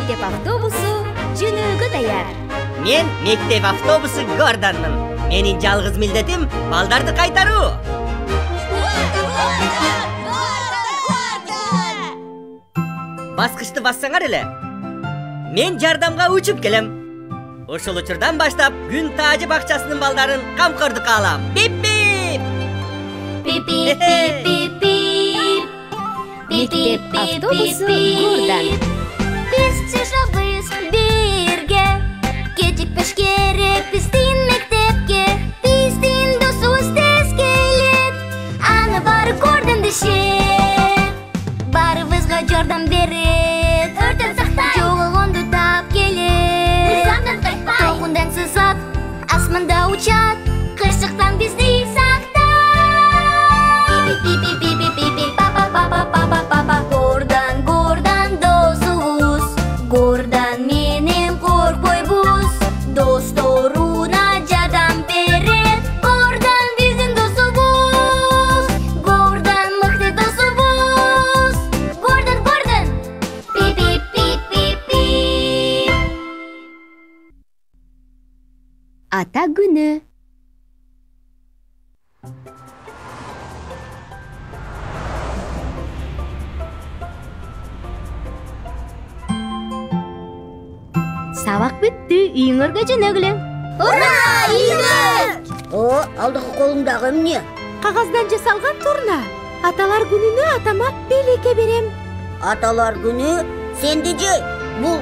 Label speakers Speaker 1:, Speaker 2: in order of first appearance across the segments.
Speaker 1: Мектеп автобусу жөнөөгө даяр.
Speaker 2: Мен мектеп автобусу Гордонмун. Менин жалгыз милдетим балдарды кайтаруу. Баскычты бассаңар эле. Мен жардамга учуп келем. Ошол учурдан баштап күн таажы бакчасынын балдарын камкордукка алам. Бип-бип.
Speaker 1: Бип-бип-бип-бип. Мектеп автобусу Гордон.
Speaker 3: Биз чыгабыз бирге. Кечикпеш керек биздин мектепке. Биздин досубуз тез келет. Аны баары Гордон дешет. Баарыбызга жардам берет. Өртөн сактай. Жогогонду таап келет. Мыйзамдан кайтпай. Толкундан сызат. Асманда учат. Кырсыктан бизди сактай. Бип-бип-бип-бип-бип. Па-па-па-па-па-па-па. Гордон, Гордон досубуз. Гордон менен коркпойбуз. Досторуна жардам берет. Гордон биздин досубуз. Гордон мыкты досубуз. Гордон, Гордон. Бип-бип-бип-бип-бип.
Speaker 1: Ата күнү. Сабак бүттү, үйүңөргө жөнөгүлө.
Speaker 3: Ура! Үйгө! Алдыкы колуңдагы эмне?
Speaker 1: Кагаздан жасалган турна. Аталар күнүнө атама белекке берем.
Speaker 3: Аталар күнү сенде же. Бул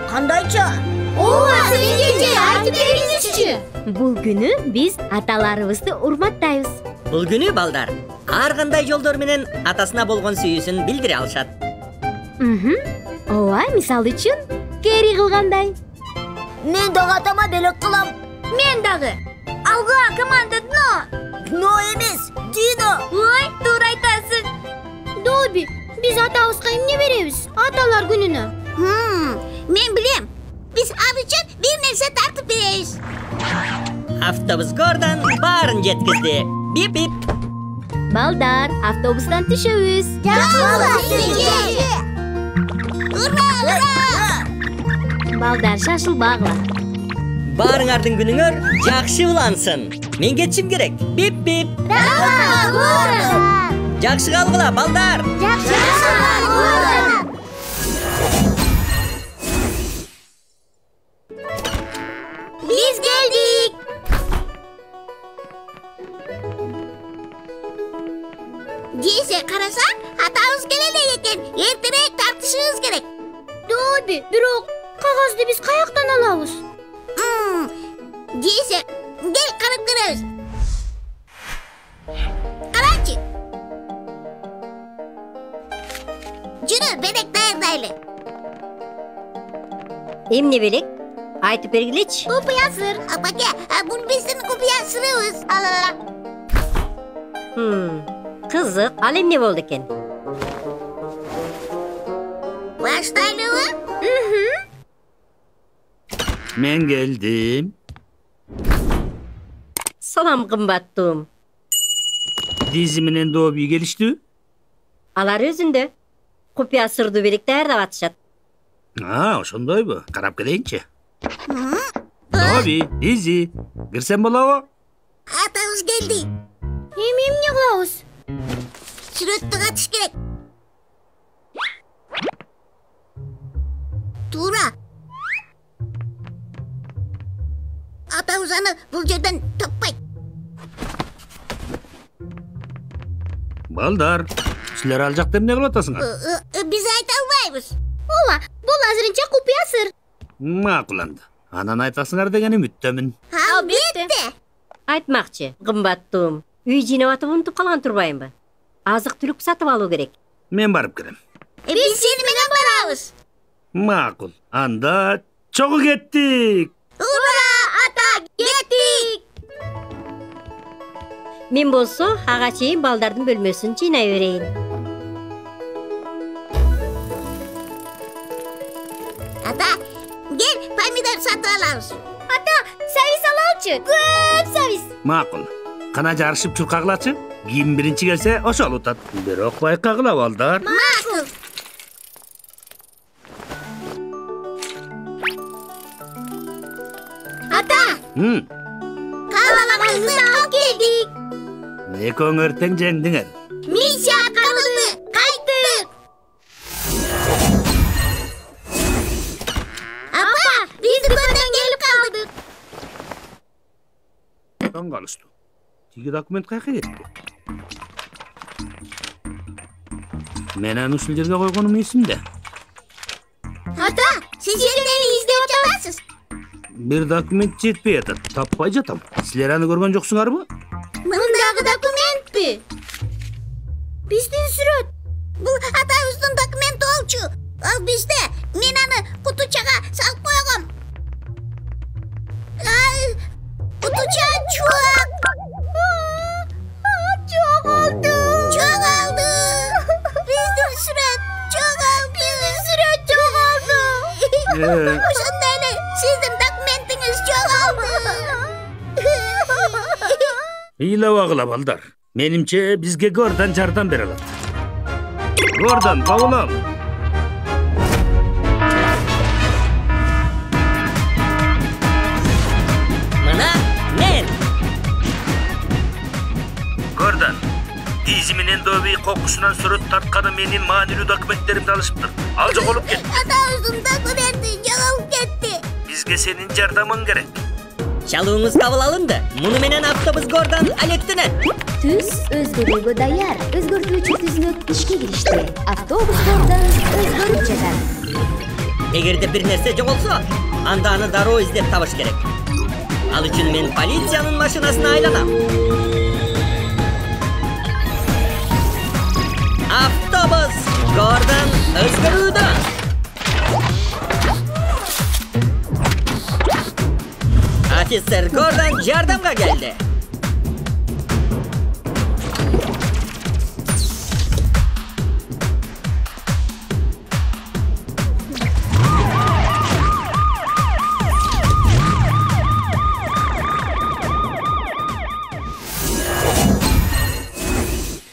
Speaker 3: кандайча?
Speaker 1: Ооба, сенде же, айтып бериңизчи. Бул күнү биз аталарыбызды урматтайбыз.
Speaker 2: Бул күнү балдар ар кандай жолдор менен атасына болгон сүйүүсүн билдире алышат.
Speaker 1: Ооба, мисалы үчүн кери кылгандай.
Speaker 3: Мен дагы атама белек кылам. Мен дагы. Алга команда дно. Дно эмес, дино. Ой, туура айтасың.
Speaker 1: Доби, биз атабызга эмне беребиз аталар күнүнө?
Speaker 3: Мен билем. Биз ал үчүн бир нерсе тартып беребиз.
Speaker 2: Автобус Гордон баарын жеткизди. Бип-бип.
Speaker 1: Балдар, автобустан түшөбүз.
Speaker 3: Жакшы болот. Ура, ура!
Speaker 1: Балдар, шашылбагыла.
Speaker 2: Баарыңардын күнүңөр жакшы улансын. Мен кетишим керек. Бип-бип. Жакшы калгыла, балдар.
Speaker 3: Биз келдик. Десе карасаң, атабыз келе экен. Эртерээк тартышыбыз керек.
Speaker 1: Доби, бирок кагазды биз каяктан алабыз?
Speaker 3: Десе, кел карап көрөбүз. Карачы. Жүрү, белек даярдайлы.
Speaker 4: Эмне белек? Айтып бергилечи.
Speaker 3: Купуя сыр. Апаке, бул биздин купуя сырыбыз. Алала.
Speaker 4: Кызык, ал эмне болду экен?
Speaker 3: Баштайлыбы?
Speaker 5: Мен келдим.
Speaker 4: Салам кымбаттуум.
Speaker 5: Дизи менен Доби келиштү?
Speaker 4: Алар өзүндө. Купуя сырды белек даярдап атышат.
Speaker 5: Ошондойбу? Карап келейинчи. Доби, Дизи, кирсем болобу?
Speaker 3: Атабыз келди.
Speaker 1: Эмне кылабыз?
Speaker 3: Сүрөттү катыш керек. Туура. Атабыз аны бул жерден таппайт.
Speaker 5: Балдар, силер ал жакта эмне кылып атасыңар?
Speaker 3: Биз айта албайбыз.
Speaker 1: Ооба, бул азырынча купуя сыр.
Speaker 5: Макуланды. Анан айтасыңар деген үмүттөмүн.
Speaker 3: Албетте.
Speaker 4: Айтмакчы, кымбаттуум. Үй жыйнап атып унутуп калган турбайбы? Азык-түлүк сатып алуу керек.
Speaker 5: Мен барып келем.
Speaker 3: Биз сени менен барабыз.
Speaker 5: Макул. Анда чогуу кеттик.
Speaker 3: Ура, ата, кеттик.
Speaker 4: Мен болсо ага чейин балдардын бөлмөсүн жыйнай берейин.
Speaker 3: Ата, кел помидор сатып алабыз.
Speaker 1: Ата, сабиз алалчы. Көп сабиз.
Speaker 5: Макул. Кана жарышып чуркагылачы? Ким биринчи келсе ошол утат. Бирок байкагыла балдар.
Speaker 3: Макул. Kalamamızı alıp geldik.
Speaker 5: Ekөөңөр тең жеңдиңер.
Speaker 3: Misiya atkalıldı. Kayıttık. Apa, biz dükkenden gelip kaldık.
Speaker 5: Таң калышты. Тиги документ каяка кетти? Мен аны ушул жерге койгонум эсимде.
Speaker 3: Ata, siz yerleri izleyip жатасыз.
Speaker 5: Бир документ жетпей атат. Таппай жатам. Силер аны көргөн жоксуңарбы?
Speaker 3: Mındagı dokument mi? Bizden sürüt. Bu atağımızın dokumenti olçu. Al bizde. Men anı kutuçağa salıp koyagam. Ay, kutuçağı çok. Çok oldu. Çok oldu. Bizden sürüt. Çok oldu. Bizden sürüt çok oldu. Uşundayla sizin dokumentiniz çok oldu.
Speaker 5: Ыйлабагыла балдар. Менимче бизге Гордан жардам бере алат. Гордан, кабыл.
Speaker 2: Мына мен.
Speaker 5: Гордан, Дизи менен Доби кокусунан сүрөт тартканы менин маанилүү документтеримди алышыптыр. Ал жоголуп кетти.
Speaker 3: Atağımızın dokumenti yoğalıp gitti.
Speaker 5: Бизге сенин жардамың керек.
Speaker 2: Çalığınız kabul alındı. Bunu menen avtobus Gordan alektinen.
Speaker 1: Түз өзгөрүүгө даяр. Өзгөртүүчү түзүнөт ишке киришти. Автобустардан өзгөрүп жатат.
Speaker 2: Эгерде bir nerse жоголсо, анда аны дароо издеп табыш керек. Ал үчүн мен полициянын машинасына айланам. Автобус Гордан өзгөрүүдө. Officer Gordan yardımga geldi.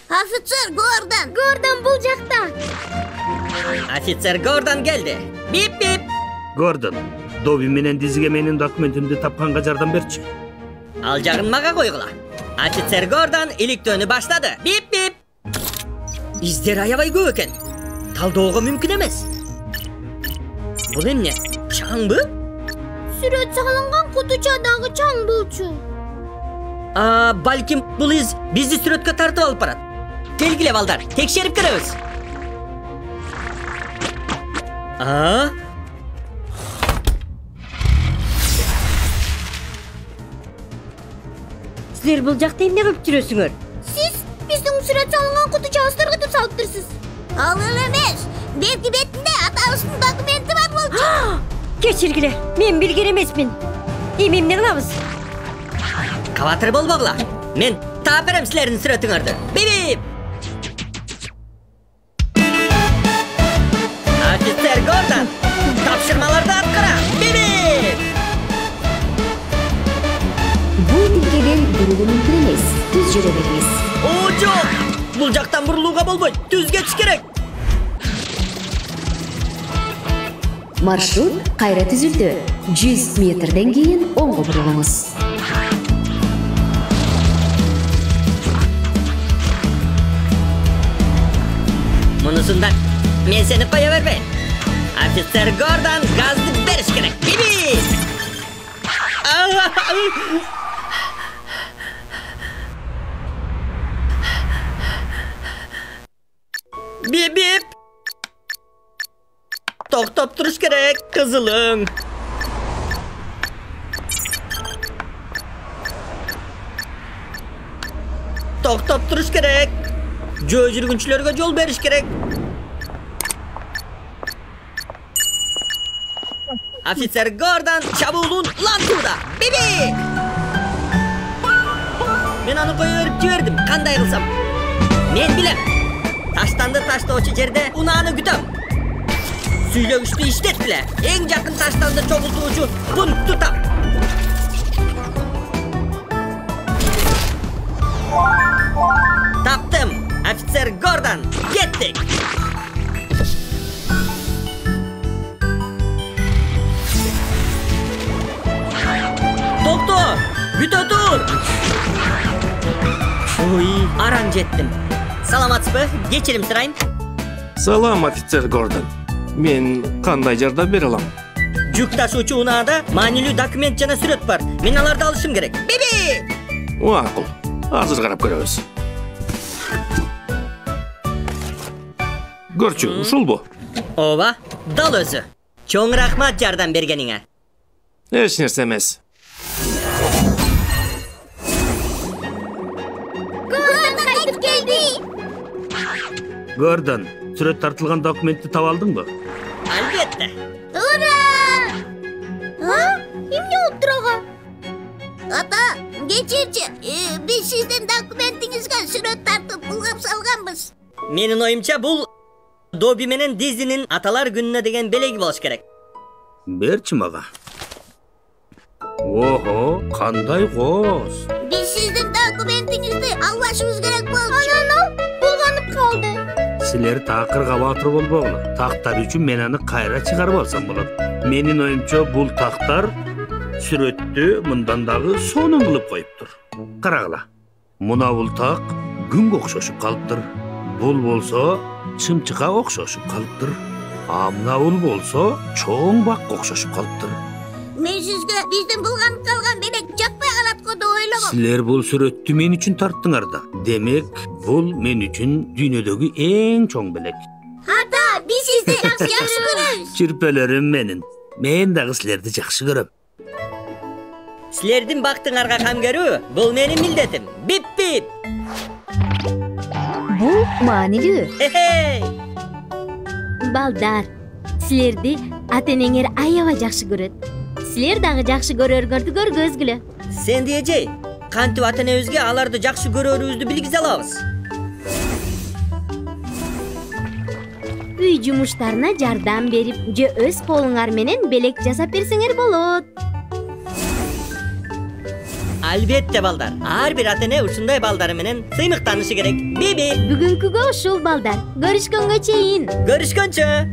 Speaker 3: Officer Gordon.
Speaker 1: Гордан бул жакта.
Speaker 2: Officer Gordan geldi. Bip bip.
Speaker 5: Гордан, Доби менен Дизиге менин документимди тапканга жардам берчи.
Speaker 2: Al jagın maga koygula. Officer Gordan ilіктönü başladı. Bip bip. İzleri ayabay көп eken. Taldoğuğa mümkün emes. Бұл emne? Çaң bu?
Speaker 3: Сүрөт салынган кутучадагы чаң болчу.
Speaker 2: Balkim бұл iz bizi сүрөткө тартып алып барат. Келгиле балдар, текшерип көрөбүз.
Speaker 4: Силер бул жакта эмне кылып жүрөсүңөр?
Speaker 3: Siz bizden süret salıngan kutuçağızı tırgıtıp salıptırsız. Alır emez. Belki betinde atağısının dokumenti var bolçu.
Speaker 4: Кечиргиле, мен билген эмесмин. Эми эмне кылабыз?
Speaker 2: Каватыр болбогула. Men таап берем силердин сүрөтүңөрдү. Бибип. Officer Gordan, тапшырмаларды аткара. Бибип.
Speaker 1: Бул тилкеден бурулуу мүмкүн эмес. Түз жүрө беребиз.
Speaker 2: Жок. Бул жактан бурулууга болбойт. Түз кетиш керек.
Speaker 1: Маршрут кайра түзүлдү. 100 метрден кийин оңго бурулуңуз.
Speaker 2: Мунусунда мен сени кое бербейм. Officer Gordan газды бериш керек. Биби! Бип-бип! Токтоп туруш керек, кызылың. Токтоп туруш керек. Жөө жүргүнчүлөргө жол бериш керек. Officer Gordan çabuğun lantуда. Bibi! Men аны koyu verip жибердим. Кандай кылсам? Men билем. Таштанды таштоочу жерде унааны күтөм. Сүйлөгүчтү иштеткиле. Эң жакын таштанды чогултуучу пункту тап. Таптым. Officer Gordan, kettik. Doktor! Oy, aran жетtim. Саламатсызбы? Кечирим сурайм.
Speaker 6: Салам, офицер Гордон. Мен кандай жардам бере алам?
Speaker 2: Жүк ташуучу унаада маанилүү документ жана сүрөт бар. Мен аларды алышым керек. Биби!
Speaker 6: Макул. Азыр карап көрөбүз. Көрчү, ушулбу?
Speaker 2: Ооба, дал өзү. Чоң рахмат жардам бергениңе.
Speaker 6: Эч нерсе эмес.
Speaker 3: Гордон кайтып келди.
Speaker 5: Гордон, сүрөт тартылган документти таба алдыңбы?
Speaker 2: Албетте.
Speaker 3: Ура! Эмне болуп тур ага? Ата, кечирчи. Биз сиздин документиңизге сүрөт тартып булгап салганбыз.
Speaker 2: Менин оюмча бул Доби менен Дизинин аталар күнүнө деген белеги болуш керек.
Speaker 5: Берчи мага. Ого, кандай коз.
Speaker 3: Биз сиздин документиңизди албашыбыз керек болчу. Анан булганып калды.
Speaker 5: Силер такырга батыр болбогула. Тактар үчүн мен аны кайра чыгарып алсам болот. Менин оюмча бул тактар сүрөттү мындан дагы сонун кылып коюптур. Карагыла. Мына бул так күнгө окшошуп калыптыр. Бул болсо чымчыга окшошуп калыптыр. А мына бул болсо чоң бакка окшошуп калыптыр.
Speaker 3: Мен сизге биздин булганып калган белек жакпай калат го деп ойлогом.
Speaker 5: Силер бул сүрөттү мен үчүн тарттыңар да. Демек, бул мен үчүн дүйнөдөгү эң чоң белек.
Speaker 3: Ата, биз сизди жакшы көрөбүз.
Speaker 5: Чирпелерим менин. Мен дагы силерди жакшы көрөм.
Speaker 2: Силердин бактыңарга кам көрүү бул менин милдетим. Бип-бип.
Speaker 1: Бул маанилүү.
Speaker 2: Хе-хей.
Speaker 1: Балдар, силерди ата-энеңер аябай жакшы көрөт. Силер дагы жакшы көрөрүңөрдү көргөзгүлө.
Speaker 2: Сен эжей, кантип ата-энебизге аларды жакшы көрөрүбүздү билгизе алабыз?
Speaker 1: Үй жумуштарына жардам берип, же өз колуңар менен белек жасап берсеңер болот.
Speaker 2: Албетте балдар. Ар бир ата-эне ушундай балдары менен сыймыктанышы керек. Биби.
Speaker 1: Бүгүнкүгө ушул балдар. Көрүшкөнгө чейин.
Speaker 2: Görüşkönçö.